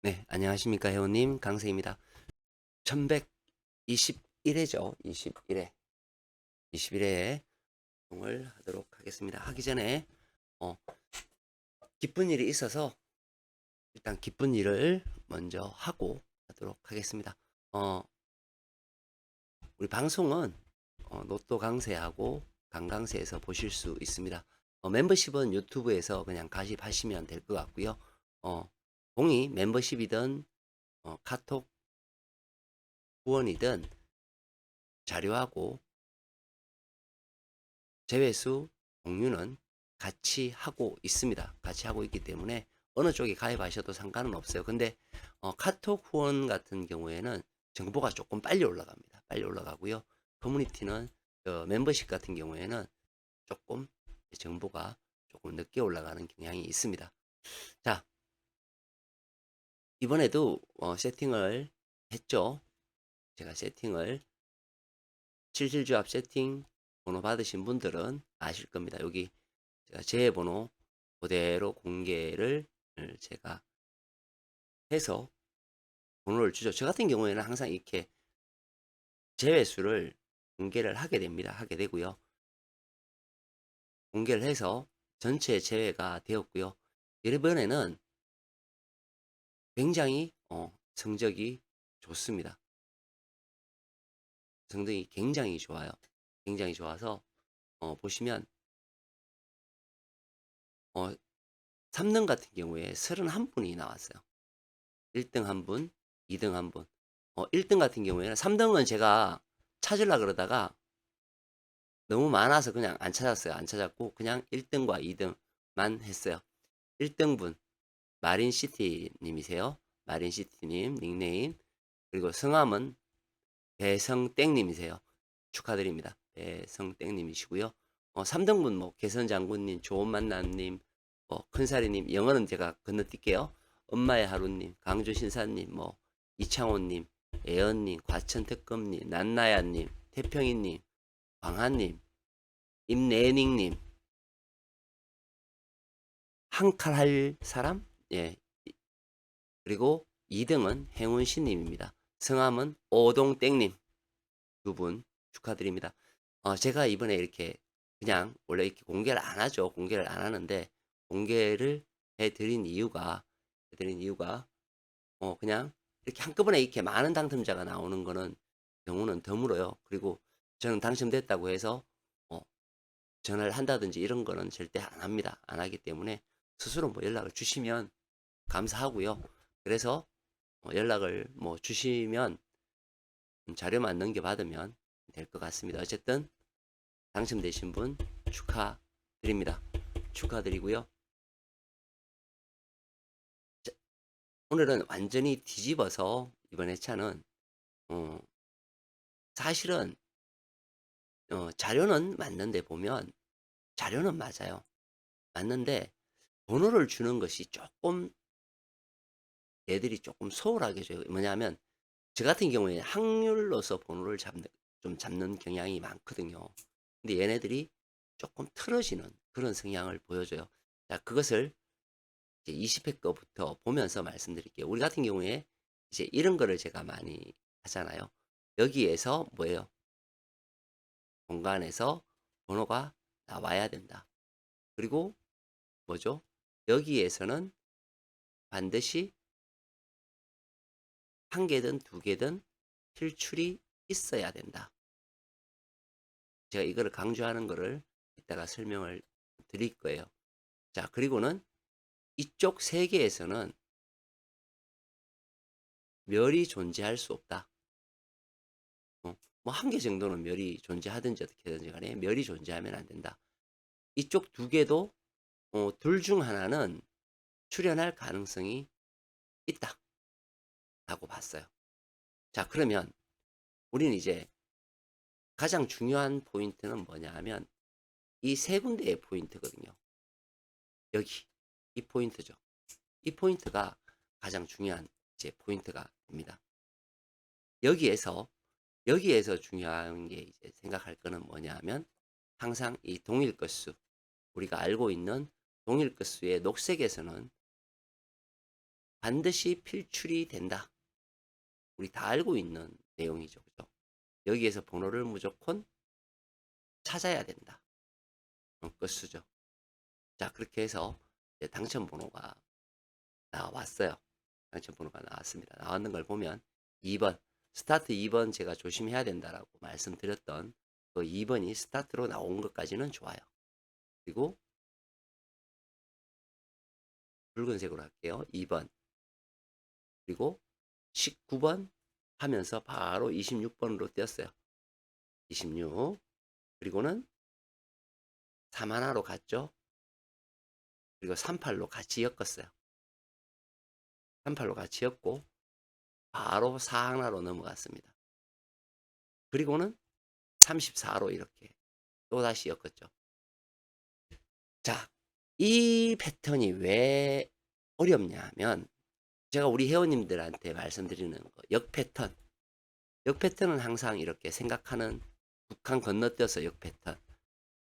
네, 안녕하십니까, 회원님. 강세입니다. 1121회죠. 21회. 21회에 방송을 하도록 하겠습니다. 하기 전에, 어, 기쁜 일이 있어서 일단 기쁜 일을 먼저 하고 하도록 하겠습니다. 어, 우리 방송은 로또 강세하고 강강세에서 보실 수 있습니다. 멤버십은 유튜브에서 그냥 가입하시면 될 것 같고요. 어, 동의 멤버십이든 카톡 후원이든 자료하고 제외수 공유는 같이 하고 있습니다. 같이 하고 있기 때문에 어느 쪽에 가입하셔도 상관은 없어요. 근데 카톡 후원 같은 경우에는 정보가 조금 빨리 올라갑니다. 빨리 올라가고요. 커뮤니티는 멤버십 같은 경우에는 조금 정보가 조금 늦게 올라가는 경향이 있습니다. 자, 이번에도 세팅을 했죠. 제가 세팅을 칠칠조합 세팅 번호 받으신 분들은 아실 겁니다. 여기 제가 제 번호 그대로 공개를 제가 해서 번호를 주죠. 저 같은 경우에는 항상 이렇게 제외수를 공개를 하게 됩니다. 하게 되고요. 공개를 해서 전체 제외가 되었고요. 이번에는 굉장히 성적이 좋습니다. 성적이 굉장히 좋아요. 굉장히 좋아서 보시면 3등 같은 경우에 31분이 나왔어요. 1등 한 분, 2등 한 분. 1등 같은 경우에는 3등은 제가 찾으려 그러다가 너무 많아서 그냥 안 찾았어요. 안 찾았고 그냥 1등과 2등만 했어요. 1등분 마린시티 님이세요. 마린시티 님 닉네임. 그리고 성함은 배성땡 님이세요. 축하드립니다. 배성땡 님이시고요. 3등분 뭐 개선장군님, 좋은만남님, 큰사리님, 영어는 제가 건너뛸게요. 엄마의 하루님, 강주신사님, 이창호님, 애연님, 과천특검님, 난나야님, 태평이님, 광하님, 임내닝님, 한 칼 할 사람? 예. 그리고 2등은 행운신님입니다. 성함은 오동땡님 두 분 축하드립니다. 제가 이번에 이렇게 그냥 원래 이렇게 공개를 안 하죠. 공개를 안 하는데 공개를 해드린 이유가 그냥 이렇게 한꺼번에 이렇게 많은 당첨자가 나오는 거는 경우는 드물어요. 그리고 저는 당첨됐다고 해서 어, 전화를 한다든지 이런 거는 절대 안 합니다. 안 하기 때문에 스스로 뭐 연락을 주시면 감사하고요. 그래서 연락을 뭐 주시면 자료만 넘겨받으면 될 것 같습니다. 어쨌든 당첨되신 분 축하드립니다. 축하드리고요. 자, 오늘은 완전히 뒤집어서 이번 회차는 어, 사실은 자료는 맞는데 보면 자료는 맞아요. 맞는데 번호를 주는 것이 조금 애들이 조금 소홀하게 줘요. 뭐냐면 저 같은 경우에 확률로서 번호를 좀 잡는 경향이 많거든요. 근데 얘네들이 조금 틀어지는 그런 성향을 보여줘요. 자, 그것을 이제 20회 거부터 보면서 말씀드릴게요. 우리 같은 경우에 이제 이런 거를 제가 많이 하잖아요. 여기에서 뭐예요? 공간에서 번호가 나와야 된다. 그리고 뭐죠? 여기에서는 반드시 한 개든 두 개든 필출이 있어야 된다. 제가 이거를 강조하는 거를 이따가 설명을 드릴 거예요. 자, 그리고는 이쪽 세 개에서는 멸이 존재할 수 없다. 뭐 한 개 정도는 멸이 존재하든지 어떻게든지 간에 멸이 존재하면 안 된다. 이쪽 두 개도 둘 중 하나는 출현할 가능성이 있다라고 봤어요. 자, 그러면 우리는 이제 가장 중요한 포인트는 뭐냐 하면 이 세 군데의 포인트거든요. 여기 이 포인트죠. 이 포인트가 가장 중요한 이제 포인트가 됩니다. 여기에서 중요한 게 이제 생각할 거는 뭐냐 하면 항상 이 동일 것수 우리가 알고 있는 동일 것수의 녹색에서는 반드시 필출이 된다. 우리 다 알고 있는 내용이죠. 그죠? 여기에서 번호를 무조건 찾아야 된다. 끝수죠. 자, 그렇게 해서 이제 당첨 번호가 나왔어요. 당첨 번호가 나왔습니다. 나왔는 걸 보면 2번, 스타트 2번 제가 조심해야 된다라고 말씀드렸던 그 2번이 스타트로 나온 것까지는 좋아요. 그리고 붉은색으로 할게요. 2번. 그리고 19번 하면서 바로 26번으로 띄었어요. 26. 그리고는 3하나로 갔죠. 그리고 38로 같이 엮었어요. 38로 같이 엮고 바로 4하나로 넘어갔습니다. 그리고는 34로 이렇게 또다시 엮었죠. 자, 이 패턴이 왜 어렵냐 면 제가 우리 회원님들한테 말씀드리는 거, 역패턴. 역패턴은 항상 이렇게 생각하는 북한 건너뛰어서 역패턴,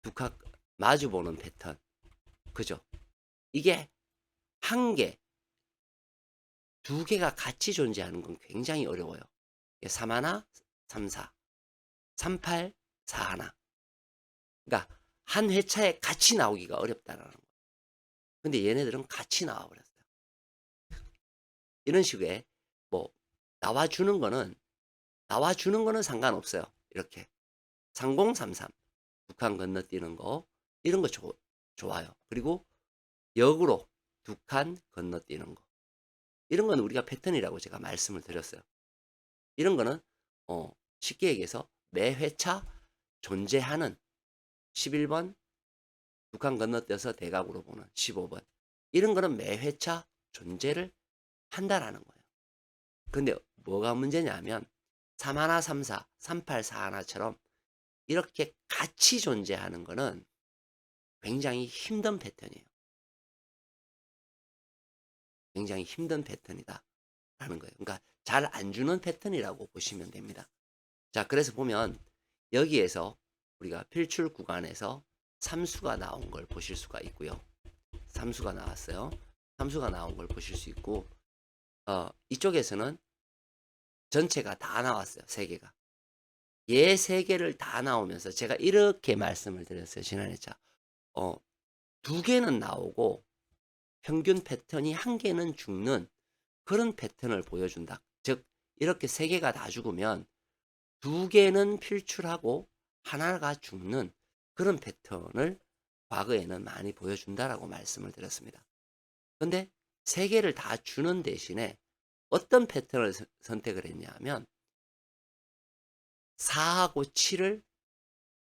북한 마주보는 패턴. 그죠? 이게 한 개, 두 개가 같이 존재하는 건 굉장히 어려워요. 3하나, 34, 38, 4하나. 그러니까 한 회차에 같이 나오기가 어렵다는 거예요. 근데 얘네들은 같이 나와버렸어요. 이런 식의 뭐 나와주는 거는 상관없어요. 이렇게 3033 북한 건너뛰는 거 이런 거 좋아요. 그리고 역으로 두 칸 건너뛰는 거 이런 건 우리가 패턴이라고 제가 말씀을 드렸어요. 이런 거는 쉽게 얘기해서 매 회차 존재하는 11번 두 칸 건너뛰어서 대각으로 보는 15번 이런 거는 매 회차 존재를 한다라는 거예요. 근데 뭐가 문제냐면 31, 34, 38, 41처럼 이렇게 같이 존재하는 거는 굉장히 힘든 패턴이에요. 굉장히 힘든 패턴이다 라는 거예요. 그러니까 잘 안 주는 패턴이라고 보시면 됩니다. 자, 그래서 보면 여기에서 우리가 필출 구간에서 삼수가 나온 걸 보실 수가 있고요. 삼수가 나왔어요. 삼수가 나온 걸 보실 수 있고 이쪽에서는 전체가 다 나왔어요. 세 개가. 얘 세 개를 다 나오면서 제가 이렇게 말씀을 드렸어요. 지난해 차. 두 개는 나오고 평균 패턴이 한 개는 죽는 그런 패턴을 보여준다. 즉 이렇게 세 개가 다 죽으면 두 개는 필출하고 하나가 죽는 그런 패턴을 과거에는 많이 보여준다라고 말씀을 드렸습니다. 근데 세 개를 다 주는 대신에 어떤 패턴을 선택을 했냐면 4하고 7을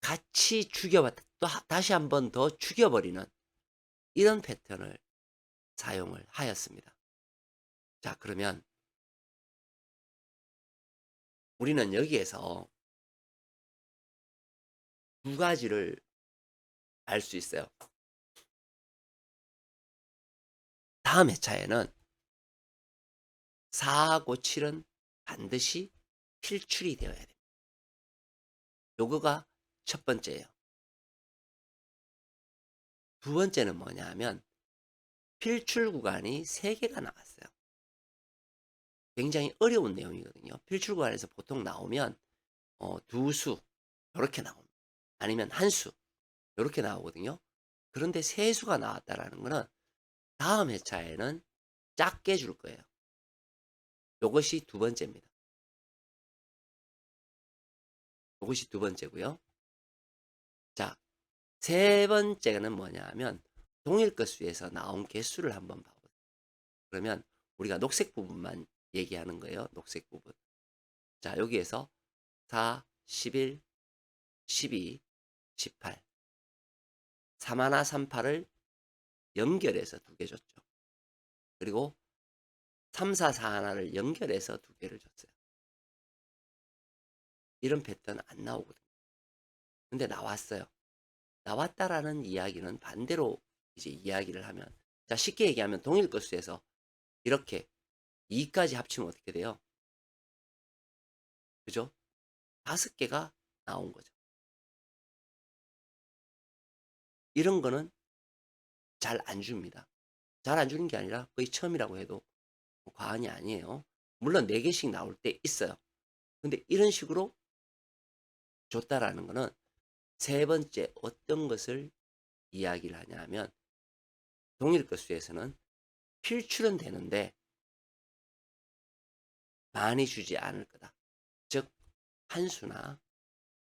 같이 죽여봤다. 또 다시 한 번 더 죽여버리는 이런 패턴을 사용을 하였습니다. 자, 그러면 우리는 여기에서 두 가지를 알 수 있어요. 다음 회차에는 4하고 7은 반드시 필출이 되어야 됩니다. 요거가 첫 번째예요. 두 번째는 뭐냐 하면 필출 구간이 3개가 나왔어요. 굉장히 어려운 내용이거든요. 필출 구간에서 보통 나오면 두 수 이렇게 나옵니다. 아니면 한 수 이렇게 나오거든요. 그런데 세 수가 나왔다라는 거는 다음 회차에는 작게 줄 거예요. 이것이 두 번째입니다. 이것이 두 번째고요. 자, 세 번째는 뭐냐 하면 동일 것수에서 나온 개수를 한번 봐보세요. 그러면 우리가 녹색 부분만 얘기하는 거예요. 녹색 부분. 자, 여기에서 4, 11, 12, 18 3하나 38을 연결해서 두 개 줬죠. 그리고 3, 4, 4 하나를 연결해서 두 개를 줬어요. 이런 패턴 안 나오거든요. 근데 나왔어요. 나왔다라는 이야기는 반대로 이제 이야기를 하면 자, 쉽게 얘기하면 동일 것수에서 이렇게 2까지 합치면 어떻게 돼요? 그죠? 5개가 나온 거죠. 이런 거는 잘 안 줍니다. 잘 안 주는 게 아니라 거의 처음이라고 해도 과언이 아니에요. 물론 4 개씩 나올 때 있어요. 근데 이런 식으로 줬다라는 거는 세 번째 어떤 것을 이야기를 하냐면 동일 것수에서는 필출은 되는데 많이 주지 않을 거다. 즉 한 수나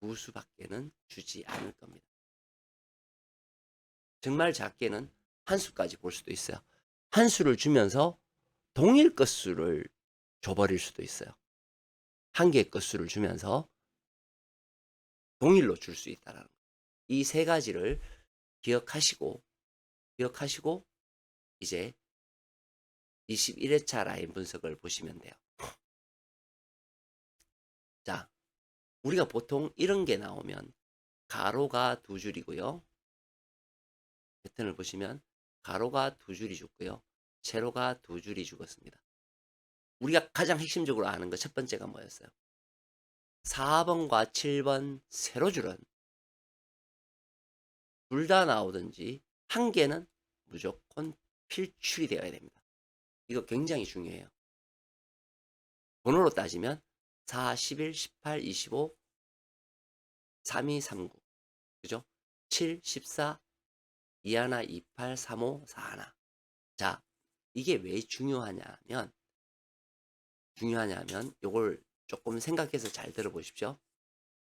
두 수밖에는 주지 않을 겁니다. 정말 작게는 한 수까지 볼 수도 있어요. 한 수를 주면서 동일 것수를 줘버릴 수도 있어요. 한 개의 것수를 주면서 동일로 줄 수 있다는 거. 이 세 가지를 기억하시고 이제 21회차 라인 분석을 보시면 돼요. 자, 우리가 보통 이런 게 나오면 가로가 두 줄이고요. 패턴을 보시면 가로가 두 줄이 죽고요. 세로가 두 줄이 죽었습니다. 우리가 가장 핵심적으로 아는 거 첫 번째가 뭐였어요? 4번과 7번 세로줄은 둘 다 나오든지 한 개는 무조건 필출이 되어야 됩니다. 이거 굉장히 중요해요. 번호로 따지면 4, 11, 18, 25, 32, 39 그죠? 7, 14, 21, 28, 35, 41 자, 이게 왜 중요하냐면 요걸 조금 생각해서 잘 들어보십시오.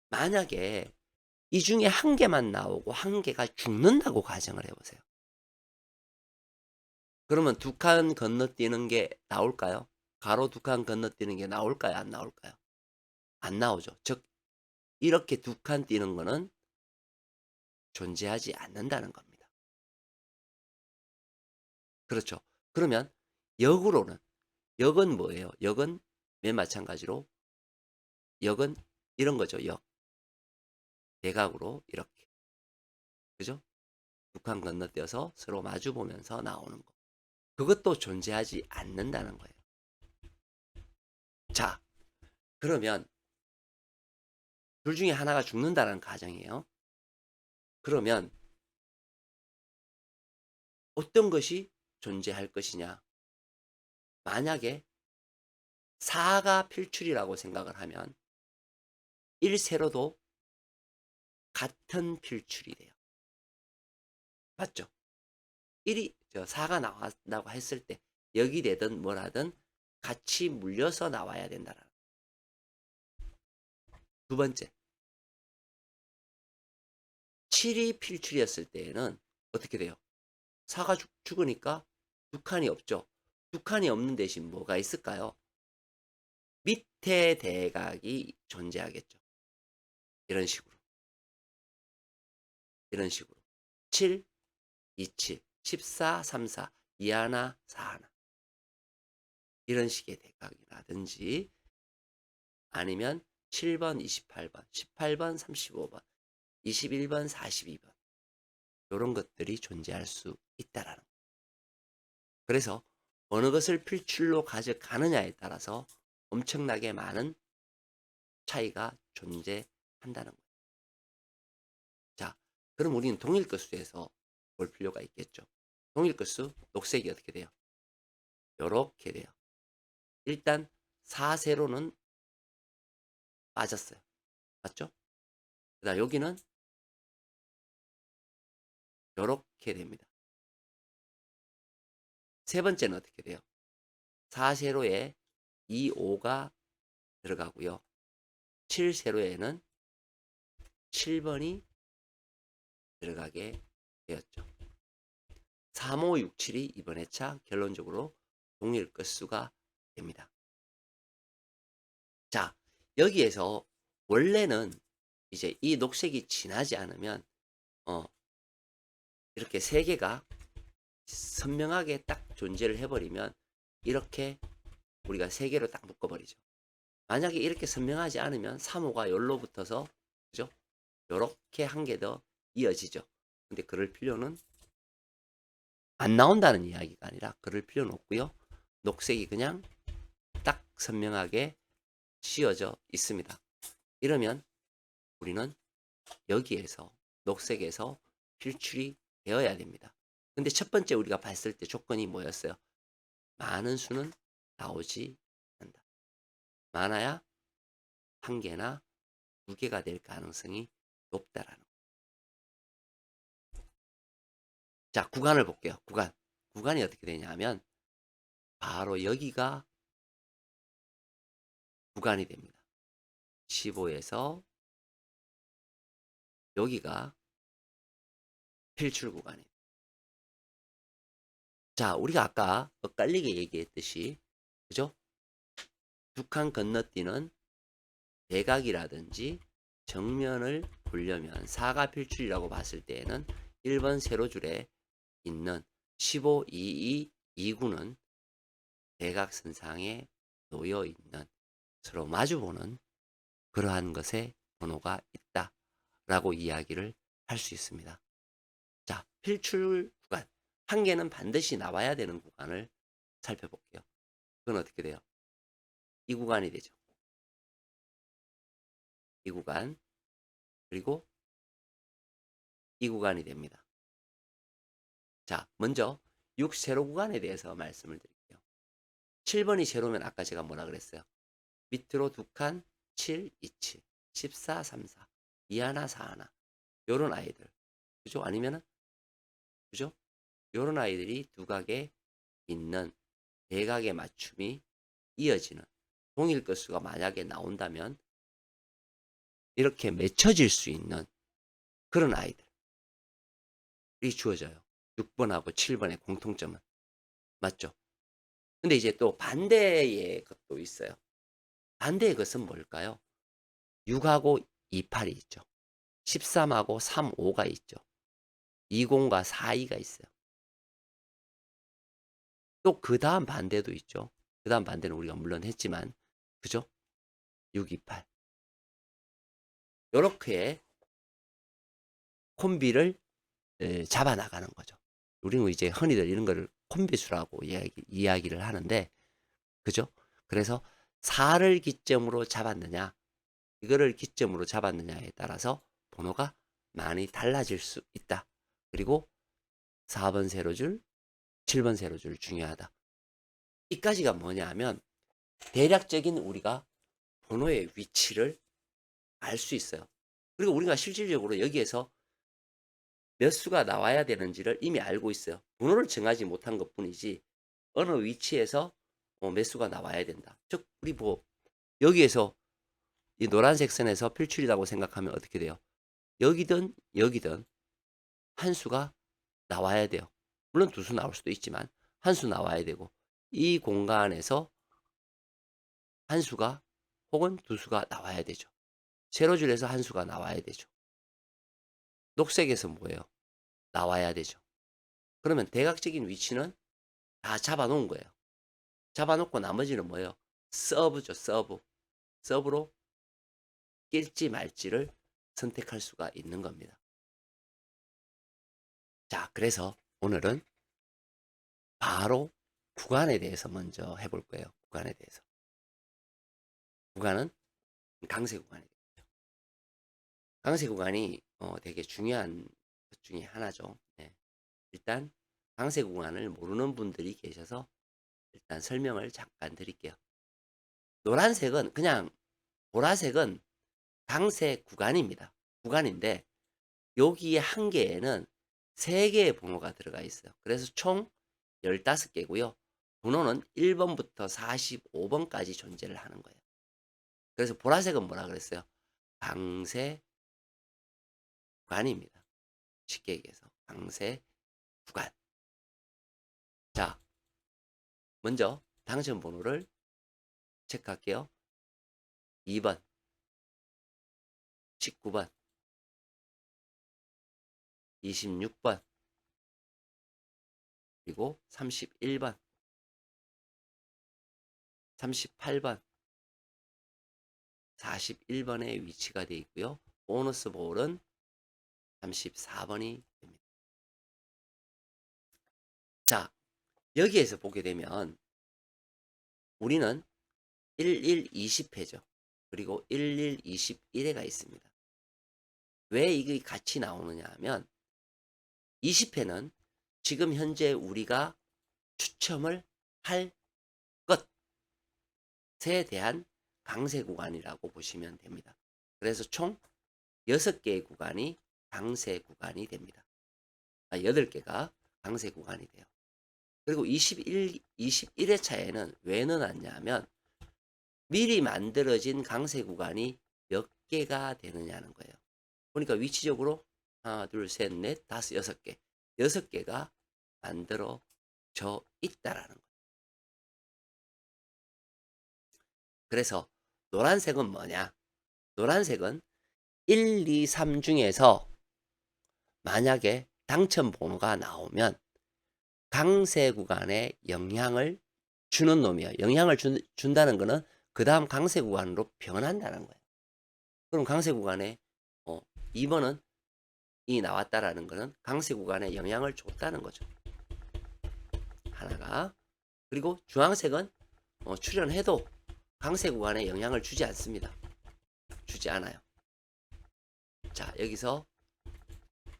만약에 이 중에 한 개만 나오고 한 개가 죽는다고 가정을 해보세요. 그러면 두 칸 건너뛰는 게 나올까요? 가로 두 칸 건너뛰는 게 나올까요? 안 나올까요? 안 나오죠. 즉 이렇게 두 칸 뛰는 거는 존재하지 않는다는 겁니다. 그렇죠. 그러면 역으로는 역은 뭐예요? 역은 맨 마찬가지로 역은 이런 거죠. 역. 대각으로 이렇게. 그죠? 두 칸 건너뛰어서 서로 마주 보면서 나오는 거. 그것도 존재하지 않는다는 거예요. 자, 그러면 둘 중에 하나가 죽는다는 가정이에요. 그러면 어떤 것이 존재할 것이냐? 만약에 4가 필출이라고 생각을 하면 1세로도 같은 필출이 돼요. 맞죠? 4가 나왔다고 했을 때 역이 되든 뭐라든 같이 물려서 나와야 된다는. 두 번째, 7이 필출이었을 때에는 어떻게 돼요? 4가 죽으니까 두 칸이 없죠. 두 칸이 없는 대신 뭐가 있을까요? 밑에 대각이 존재하겠죠. 이런 식으로. 7, 27, 14, 34, 21, 41 이런 식의 대각이라든지 아니면 7번, 28번, 18번, 35번, 21번, 42번 이런 것들이 존재할 수 있다라는 거예요. 그래서 어느 것을 필출로 가져가느냐에 따라서 엄청나게 많은 차이가 존재한다는 거예요. 자, 그럼 우리는 동일것수에서 볼 필요가 있겠죠. 동일것수 녹색이 어떻게 돼요? 요렇게 돼요. 일단 4세로는 빠졌어요. 맞죠? 그다음 여기는 요렇게 됩니다. 세 번째는 어떻게 돼요? 4세로에 2, 5가 들어가고요. 7세로에는 7번이 들어가게 되었죠. 3, 5, 6, 7이 이번 회차 결론적으로 동일 끝수가 됩니다. 자, 여기에서 원래는 이제 이 녹색이 지나지 않으면 이렇게 세 개가 선명하게 딱 존재를 해버리면 이렇게 우리가 세 개로 딱 묶어버리죠. 만약에 이렇게 선명하지 않으면 3호가 열로 붙어서 그죠? 요렇게 한 개 더 이어지죠. 근데 그럴 필요는 안 나온다는 이야기가 아니라 그럴 필요는 없고요. 녹색이 그냥 딱 선명하게 씌어져 있습니다. 이러면 우리는 여기에서 녹색에서 필출이 되어야 됩니다. 근데 첫 번째 우리가 봤을 때 조건이 뭐였어요? 많은 수는 나오지 않는다. 많아야 1개나 2개가 될 가능성이 높다라는 거. 자, 구간을 볼게요. 구간이 어떻게 되냐면 바로 여기가 구간이 됩니다. 15에서 여기가 필출 구간이에요. 자, 우리가 아까 엇갈리게 얘기했듯이, 그죠? 두 칸 건너뛰는 대각이라든지 정면을 보려면 사가 필출이라고 봤을 때에는 1번 세로줄에 있는 15, 22, 29는 대각선상에 놓여 있는 서로 마주보는 그러한 것에 번호가 있다라고 이야기를 할 수 있습니다. 자, 필출 구간. 1개는 반드시 나와야 되는 구간을 살펴볼게요. 그건 어떻게 돼요? 이 구간이 되죠. 이 구간, 그리고 이 구간이 됩니다. 자, 먼저 6 세로 구간에 대해서 말씀을 드릴게요. 7번이 세로면 아까 제가 뭐라 그랬어요? 밑으로 2칸, 7, 2, 7, 14, 3, 4, 2 하나, 4 하나. 요런 아이들. 그죠? 아니면은, 그죠? 요런 아이들이 두각에 있는 대각의 맞춤이 이어지는 동일 끝수가 만약에 나온다면 이렇게 맺혀질 수 있는 그런 아이들이 주어져요. 6번하고 7번의 공통점은. 맞죠? 근데 이제 또 반대의 것도 있어요. 반대의 것은 뭘까요? 6하고 28이 있죠. 13하고 35가 있죠. 20과 42가 있어요. 또 그 다음 반대도 있죠. 그 다음 반대는 우리가 물론 했지만, 그죠? 6, 28. 요렇게 콤비를 잡아 나가는 거죠. 우리는 이제 흔히들 이런 거를 콤비수라고 이야기를 하는데, 그죠? 그래서 4를 기점으로 잡았느냐, 이거를 기점으로 잡았느냐에 따라서 번호가 많이 달라질 수 있다. 그리고 4번 세로줄, 7번 세로줄 중요하다. 이까지가 뭐냐 하면 대략적인 우리가 번호의 위치를 알 수 있어요. 그리고 우리가 실질적으로 여기에서 몇 수가 나와야 되는지를 이미 알고 있어요. 번호를 정하지 못한 것 뿐이지 어느 위치에서 몇 수가 나와야 된다. 즉 우리 뭐 여기에서 이 노란색 선에서 필출이라고 생각하면 어떻게 돼요? 여기든 여기든 한 수가 나와야 돼요. 물론 2수 나올 수도 있지만 한 수 나와야 되고 이 공간에서 한 수가 혹은 2수가 나와야 되죠. 세로줄에서 한 수가 나와야 되죠. 녹색에서 뭐예요? 나와야 되죠. 그러면 대각적인 위치는 다 잡아놓은 거예요. 잡아놓고 나머지는 뭐예요? 서브죠, 서브. 서브로 낄지 말지를 선택할 수가 있는 겁니다. 자, 그래서 오늘은 바로 구간에 대해서 먼저 해볼 거예요. 구간에 대해서. 구간은 강세 구간이에요. 강세 구간이 되게 중요한 것 중에 하나죠. 네. 일단 강세 구간을 모르는 분들이 계셔서 일단 설명을 잠깐 드릴게요. 노란색은 그냥 보라색은 강세 구간입니다. 구간인데 여기에 한 개에는 3개의 번호가 들어가 있어요. 그래서 총 15개고요. 번호는 1번부터 45번까지 존재를 하는 거예요. 그래서 보라색은 뭐라 그랬어요? 강세 구간입니다. 쉽게 얘기해서 강세 구간. 자, 먼저 당첨 번호를 체크할게요. 2번, 19번, 26번, 그리고 31번, 38번, 41번에 위치가 되어 있고요. 보너스 볼은 34번이 됩니다. 자, 여기에서 보게 되면 우리는 11, 20회죠. 그리고 11, 21회가 있습니다. 왜 이게 같이 나오느냐 하면 20회는 지금 현재 우리가 추첨을 할 것, 대한 강세 구간이라고 보시면 됩니다. 그래서 총 6개의 구간이 강세 구간이 됩니다. 8개가 강세 구간이 돼요. 그리고 21회차에는 왜 넣어놨냐면 미리 만들어진 강세 구간이 몇 개가 되느냐는 거예요. 그러니까 위치적으로 하나, 둘, 셋, 넷, 다섯, 6개. 6개가 만들어져 있다라는 거예요. 그래서 노란색은 뭐냐? 노란색은 1, 2, 3 중에서 만약에 당첨 번호가 나오면 강세 구간에 영향을 주는 놈이에요. 영향을 준다는 거는 그 다음 강세 구간으로 변한다는 거예요. 그럼 강세 구간에 2번은 이 나왔다라는 거는 강세 구간에 영향을 줬다는 거죠. 하나가. 그리고 주황색은 출연해도 강세 구간에 영향을 주지 않습니다. 주지 않아요. 자, 여기서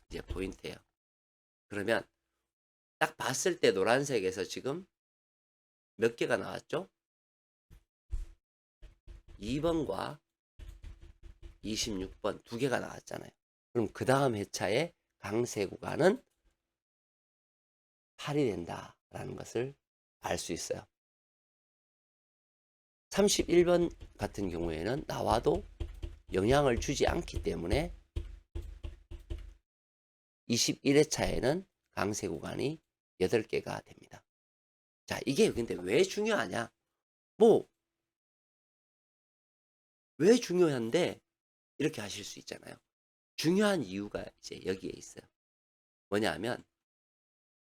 이제 포인트예요. 그러면 딱 봤을 때 노란색에서 지금 몇 개가 나왔죠? 2번과 26번 두 개가 나왔잖아요. 그럼 그 다음 회차의 강세 구간은 8이 된다라는 것을 알 수 있어요. 31번 같은 경우에는 나와도 영향을 주지 않기 때문에 21회차에는 강세 구간이 8개가 됩니다. 자, 이게 근데 왜 중요하냐? 왜 중요한데 이렇게 하실 수 있잖아요. 중요한 이유가 이제 여기에 있어요. 뭐냐 하면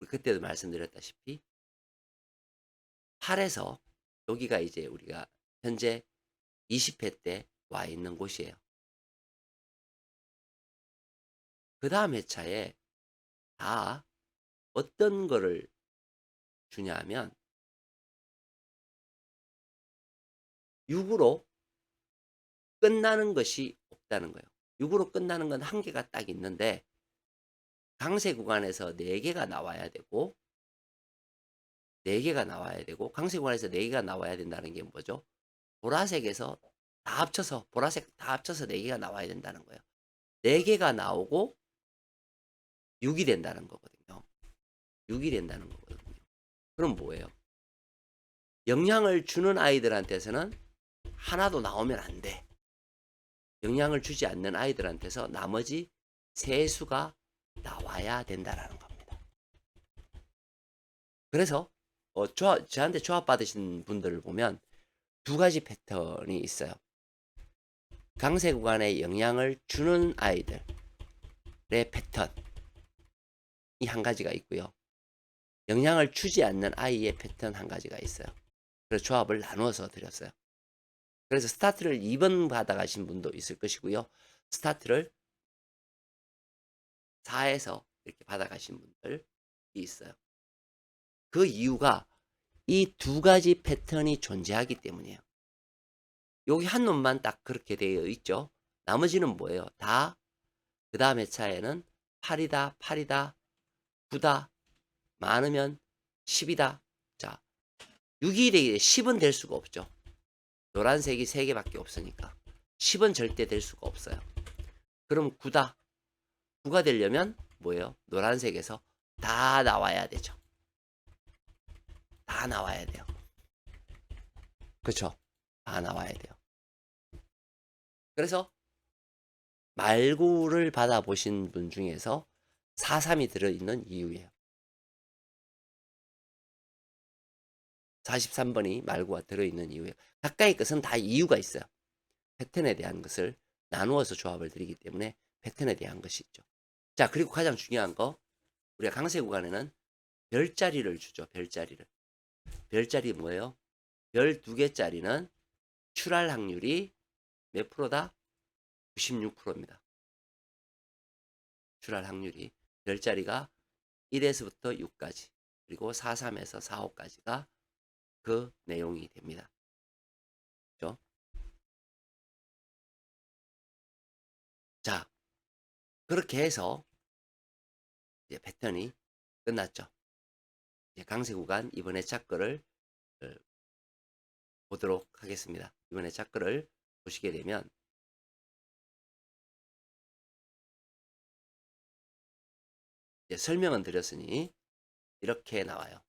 그때도 말씀드렸다시피 8에서 여기가 이제 우리가 현재 20회 때 와 있는 곳이에요. 그 다음 회차에 다 어떤 거를 주냐 하면 6으로 끝나는 것이 없다는 거예요. 6으로 끝나는 건 한 개가 딱 있는데 강세 구간에서 4개가 나와야 되고 4개가 나와야 되고 강세 구간에서 4개가 나와야 된다는 게 뭐죠? 보라색에서 다 합쳐서 보라색 다 합쳐서 4개가 나와야 된다는 거예요. 4개가 나오고 6이 된다는 거거든요. 6이 된다는 거거든요. 그럼 뭐예요? 영향을 주는 아이들한테서는 하나도 나오면 안 돼. 영향을 주지 않는 아이들한테서 나머지 세 수가 나와야 된다라는 겁니다. 그래서 저한테 조합 받으신 분들을 보면 두 가지 패턴이 있어요. 강세 구간에 영향을 주는 아이들의 패턴이 한 가지가 있고요. 영향을 주지 않는 아이의 패턴 한 가지가 있어요. 그래서 조합을 나누어서 드렸어요. 그래서 스타트를 2번 받아가신 분도 있을 것이고요. 스타트를 4에서 이렇게 받아가신 분들이 있어요. 그 이유가 이 두 가지 패턴이 존재하기 때문이에요. 여기 한 놈만 딱 그렇게 되어 있죠. 나머지는 뭐예요? 다 그 다음 회차에는 8이다, 8이다, 9다, 많으면 10이다. 자, 6이 되게 10은 될 수가 없죠. 노란색이 3개밖에 없으니까 10은 절대 될 수가 없어요. 그럼 9다. 9가 되려면 뭐예요? 노란색에서 다 나와야 되죠. 다 나와야 돼요. 그렇죠? 다 나와야 돼요. 그래서 말구를 받아보신 분 중에서 43이 들어있는 이유예요. 43번이 말구가 들어있는 이유예요. 각각의 것은 다 이유가 있어요. 패턴에 대한 것을 나누어서 조합을 드리기 때문에 패턴에 대한 것이 있죠. 자, 그리고 가장 중요한 거, 우리가 강세 구간에는 별자리를 주죠. 별자리를. 별자리 뭐예요? 별 2개짜리는 출할 확률이 몇 프로다? 96%입니다. 출할 확률이. 별자리가 1에서부터 6까지 그리고 4, 3에서 4, 5까지가 그 내용이 됩니다. 그렇죠? 자, 그렇게 해서 이제 패턴이 끝났죠. 이제 강세 구간 이번에 차 거를 보도록 하겠습니다. 이번에 차트를 보시게 되면 이제 설명은 드렸으니 이렇게 나와요.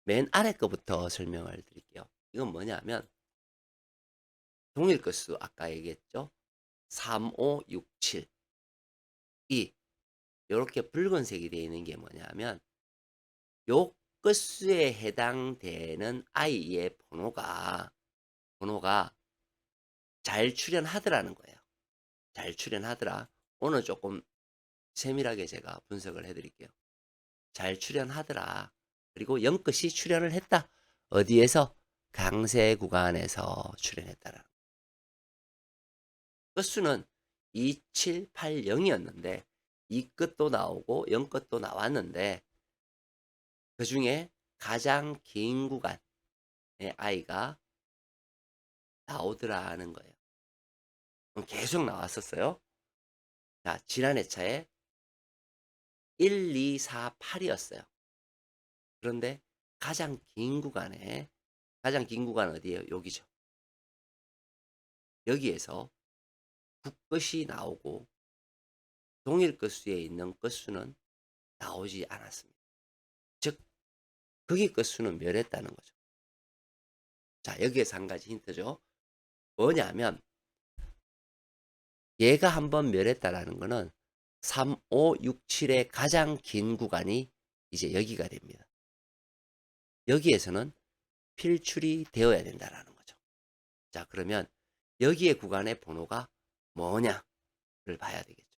맨 아래 거부터 설명을 드릴게요. 이건 뭐냐면 동일 끝수 아까 얘기했죠. 3, 5, 6, 7 이렇게 붉은색이 되어 있는 게 뭐냐면 요 끝수에 해당되는 i의 번호가 잘 출현하더라는 거예요. 잘 출현하더라. 오늘 조금 세밀하게 제가 분석을 해드릴게요. 잘 출현하더라. 그리고 0끝이 출현을 했다. 어디에서? 강세 구간에서 출현했다라. 끝수는 2780이었는데 이 끝도 나오고 0 끝도 나왔는데 그 중에 가장 긴 구간의 i가 나오더라는 거예요. 계속 나왔었어요. 자, 지난 회차에 1, 2, 4, 8이었어요. 그런데 가장 긴 구간 어디예요? 여기죠. 여기에서 국끝이 나오고 동일 끝수에 있는 끝수는 나오지 않았습니다. 즉 거기 끝수는 멸했다는 거죠. 자, 여기에서 한 가지 힌트죠. 뭐냐면 얘가 한번 멸했다라는 거는 3, 5, 6, 7의 가장 긴 구간이 이제 여기가 됩니다. 여기에서는 필출이 되어야 된다라는 거죠. 자, 그러면 여기의 구간의 번호가 뭐냐를 봐야 되겠죠.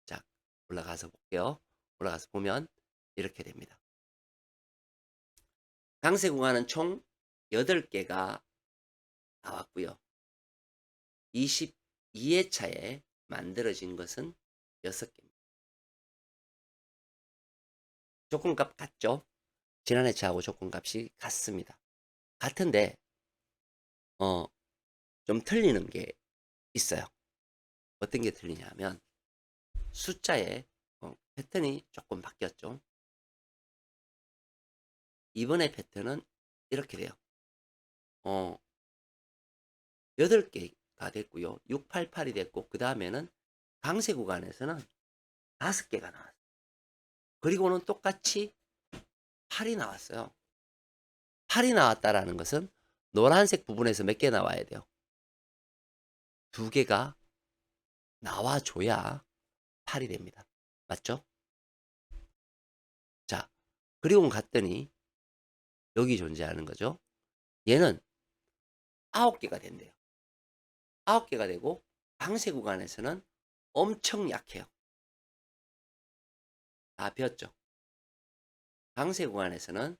자, 올라가서 볼게요. 올라가서 보면 이렇게 됩니다. 강세 구간은 총 8개가 나왔고요. 22회차에 만들어진 것은 6개입니다. 조건값 같죠? 지난 회차하고 조건값이 같습니다. 같은데 좀 틀리는 게 있어요. 어떤 게 틀리냐면 숫자의 패턴이 조금 바뀌었죠. 이번에 패턴은 이렇게 돼요. 8개가 됐고요. 688이 됐고 그 다음에는 강세 구간에서는 5개가 나왔어요. 그리고는 똑같이 8이 나왔어요. 8이 나왔다라는 것은 노란색 부분에서 몇 개 나와야 돼요? 2개가 나와줘야 8이 됩니다. 맞죠? 자, 그리고 갔더니 여기 존재하는 거죠. 얘는 9개가 된대요. 9개가 되고 강세 구간에서는 엄청 약해요. 다 폈죠. 강세 구간에서는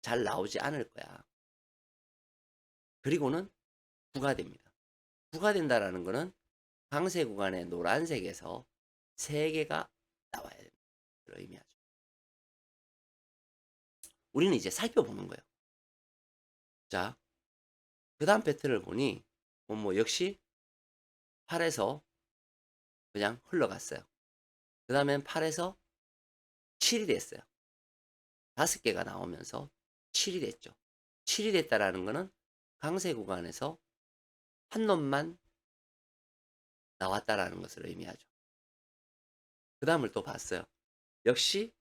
잘 나오지 않을 거야. 그리고는 9가 됩니다. 9가 된다라는 거는 강세 구간의 노란색에서 3개가 나와야 된다. 의미하죠. 우리는 이제 살펴보는 거예요. 자, 그 다음 패턴을 보니 역시 8에서 그냥 흘러갔어요. 그 다음엔 8에서 7이 됐어요. 5개가 나오면서 7이 됐죠. 7이 됐다라는 거는 강세 구간에서 한 놈만 나왔다라는 것을 의미하죠. 그 다음을 또 봤어요. 역시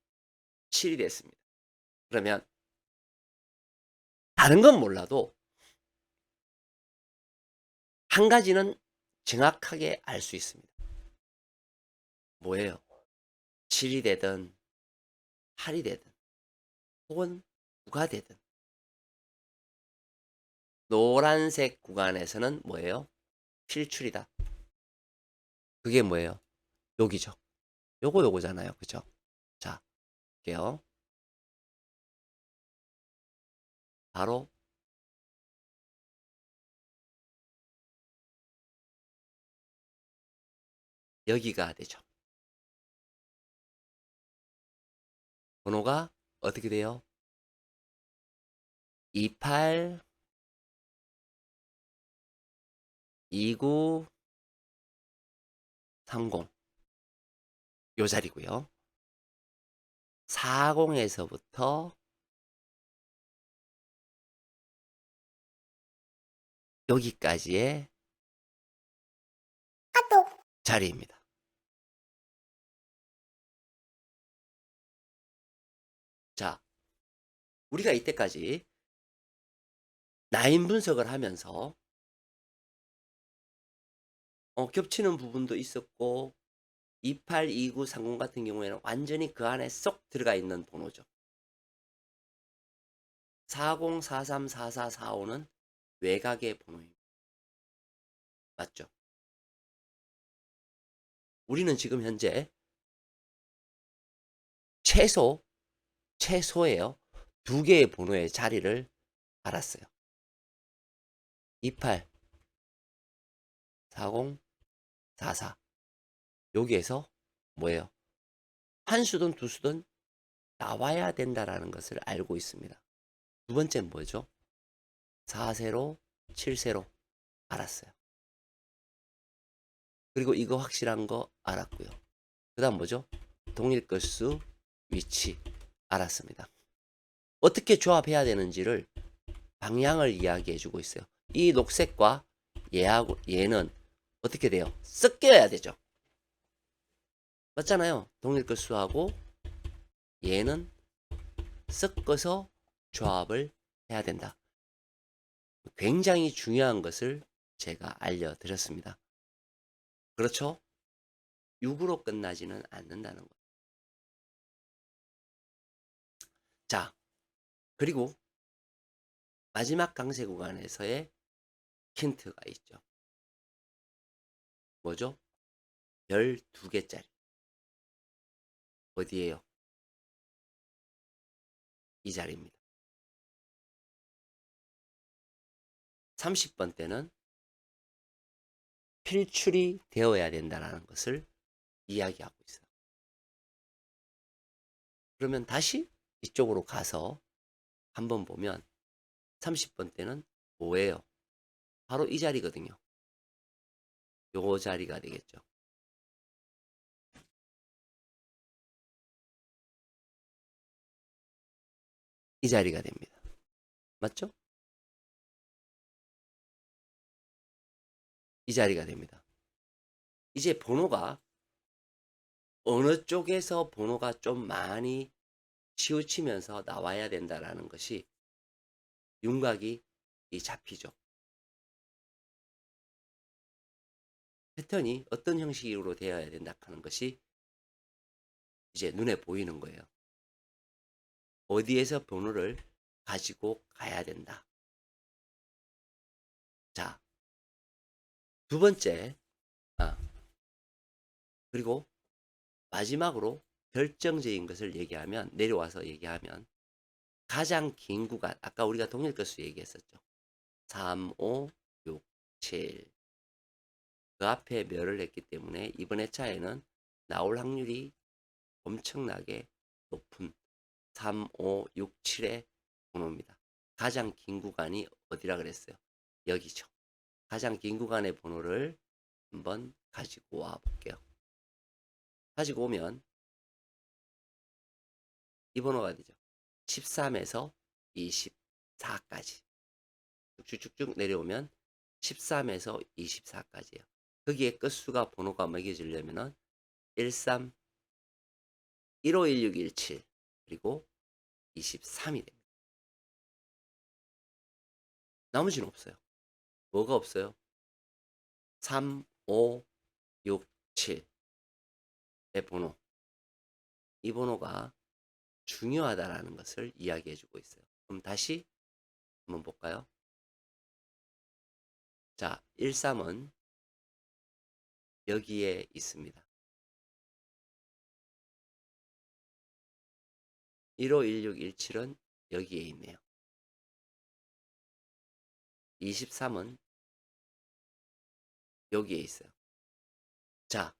7이 됐습니다. 그러면 다른 건 몰라도 한 가지는 정확하게 알 수 있습니다. 뭐예요? 7이 되든 8이 되든 혹은 9가 되든 노란색 구간에서는 뭐예요? 필출이다. 그게 뭐예요? 여기죠. 요거잖아요. 그죠? 자, 볼게요. 바로 여기가 되죠. 번호가 어떻게 돼요? 28, 29, 30. 요 자리고요. 40에서부터 여기까지의 자리입니다. 자, 우리가 이때까지 라인 분석을 하면서 겹치는 부분도 있었고 28, 29, 30 같은 경우에는 완전히 그 안에 쏙 들어가 있는 번호죠. 40, 43, 44, 45는 외곽의 번호입니다. 맞죠? 우리는 지금 현재 최소예요. 두 개의 번호의 자리를 알았어요. 28, 40, 44. 여기에서 뭐예요? 한 수든 두 수든 나와야 된다라는 것을 알고 있습니다. 두 번째는 뭐죠? 4세로 7세로 알았어요. 그리고 이거 확실한 거 알았고요. 그 다음 뭐죠? 동일 끝수 위치 알았습니다. 어떻게 조합해야 되는지를 방향을 이야기해 주고 있어요. 이 녹색과 얘는 어떻게 돼요? 섞여야 되죠. 맞잖아요. 동일 끝수하고 얘는 섞어서 조합을 해야 된다. 굉장히 중요한 것을 제가 알려드렸습니다. 그렇죠? 6으로 끝나지는 않는다는 거. 자, 그리고 마지막 강세 구간에서의 힌트가 있죠. 뭐죠? 12개짜리. 어디에요? 이 자리입니다. 30번 때는 필출이 되어야 된다는 것을 이야기하고 있어요. 그러면 다시 이쪽으로 가서 한번 보면 30번 때는 뭐예요? 바로 이 자리거든요. 요 자리가 되겠죠. 이 자리가 됩니다. 맞죠? 이 자리가 됩니다. 이제 번호가 어느 쪽에서 번호가 좀 많이 치우치면서 나와야 된다라는 것이 윤곽이 잡히죠. 패턴이 어떤 형식으로 되어야 된다 하는 것이 이제 눈에 보이는 거예요. 어디에서 번호를 가지고 가야 된다. 자, 두 번째, 그리고 마지막으로 결정적인 것을 얘기하면, 내려와서 얘기하면 가장 긴 구간, 아까 우리가 동일것수 얘기했었죠. 3, 5, 6, 7. 그 앞에 멸을 했기 때문에 이번 회차에는 나올 확률이 엄청나게 높은 3, 5, 6, 7의 번호입니다. 가장 긴 구간이 어디라 그랬어요? 여기죠. 가장 긴 구간의 번호를 한번 가지고 와 볼게요. 가지고 오면 이 번호가 되죠. 13에서 24까지. 쭉쭉쭉 내려오면 13에서 24까지예요. 거기에 끝수가 번호가 매겨지려면은 13, 15, 16, 17 그리고 23이 됩니다. 나머지는 없어요. 뭐가 없어요? 3, 5, 6, 7의 번호. 이 번호가 중요하다라는 것을 이야기해 주고 있어요. 그럼 다시 한번 볼까요? 자, 13은 여기에 있습니다. 15, 16, 17은 여기에 있네요. 23은 여기에 있어요. 자,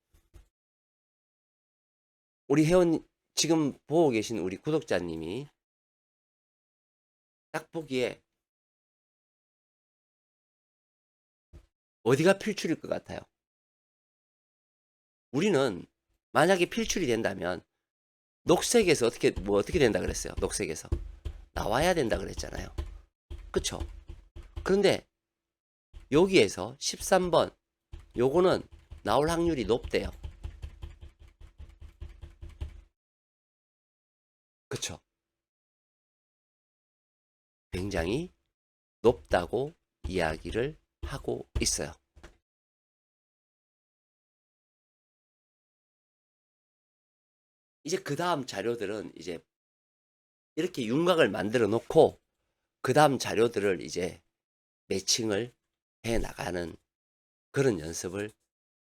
우리 회원 지금 보고 계신 우리 구독자님이 딱 보기에 어디가 필출일 것 같아요? 우리는 만약에 필출이 된다면 녹색에서 어떻게 된다 그랬어요? 녹색에서 나와야 된다 그랬잖아요. 그쵸? 그런데 여기에서 13번 요거는 나올 확률이 높대요. 그쵸? 굉장히 높다고 이야기를 하고 있어요. 이제 그 다음 자료들은 이제 이렇게 윤곽을 만들어 놓고 그 다음 자료들을 이제 매칭을 해 나가는 그런 연습을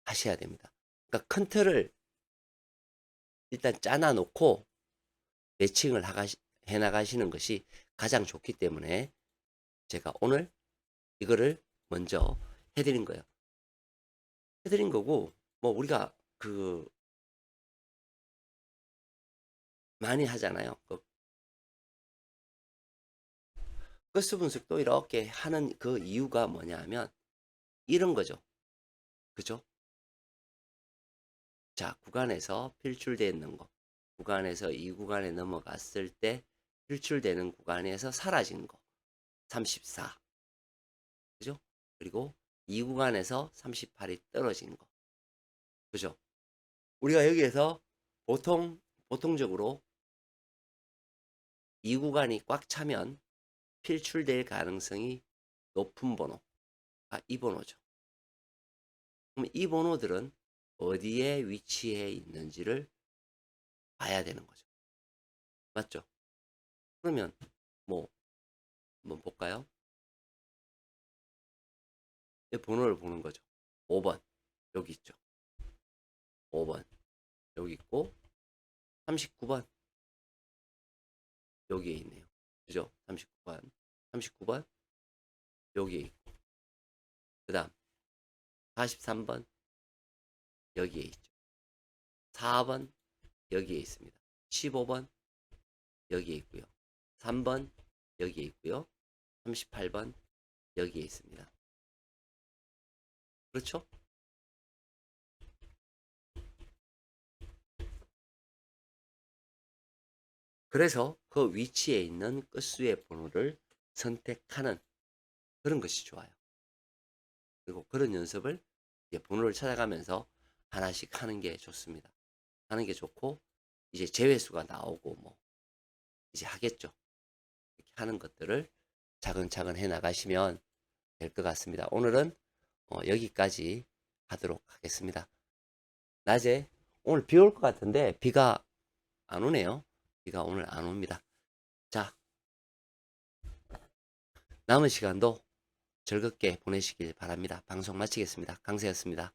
하셔야 됩니다. 그러니까 큰 틀을 일단 짜놔 놓고 매칭을 해 나가시는 것이 가장 좋기 때문에 제가 오늘 이거를 먼저 해드린 거예요. 해드린 거고, 뭐 우리가 그 많이 하잖아요. 그 끝수 분석도 이렇게 하는 그 이유가 뭐냐면 이런 거죠. 그죠? 자, 구간에서 필출되어 있는 거. 구간에서 이 구간에 넘어갔을 때 필출되는 구간에서 사라진 거. 34. 그죠? 그리고 이 구간에서 38이 떨어진 거. 그죠? 우리가 여기에서 보통적으로 이 구간이 꽉 차면 필출될 가능성이 높은 번호. 이 번호죠. 그럼 이 번호들은 어디에 위치해 있는지를 봐야 되는 거죠. 맞죠? 그러면 뭐 한번 볼까요? 이 번호를 보는 거죠. 5번 여기 있죠. 5번 여기 있고 39번 여기에 있네요. 그죠? 39번 39번 여기에 있고 그 다음 43번 여기에 있죠. 4번 여기에 있습니다. 15번 여기에 있고요. 3번 여기에 있고요. 38번 여기에 있습니다. 그렇죠? 그래서 그 위치에 있는 끝수의 번호를 선택하는 그런 것이 좋아요. 그리고 그런 연습을 이제 번호를 찾아가면서 하나씩 하는 게 좋습니다. 하는 게 좋고 이제 제외수가 나오고 뭐 이제 하겠죠. 이렇게 하는 것들을 차근차근 해 나가시면 될 것 같습니다. 오늘은 여기까지 하도록 하겠습니다. 낮에 오늘 비 올 것 같은데 비가 안 오네요. 비가 오늘 안 옵니다. 자, 남은 시간도 즐겁게 보내시길 바랍니다. 방송 마치겠습니다. 강세였습니다.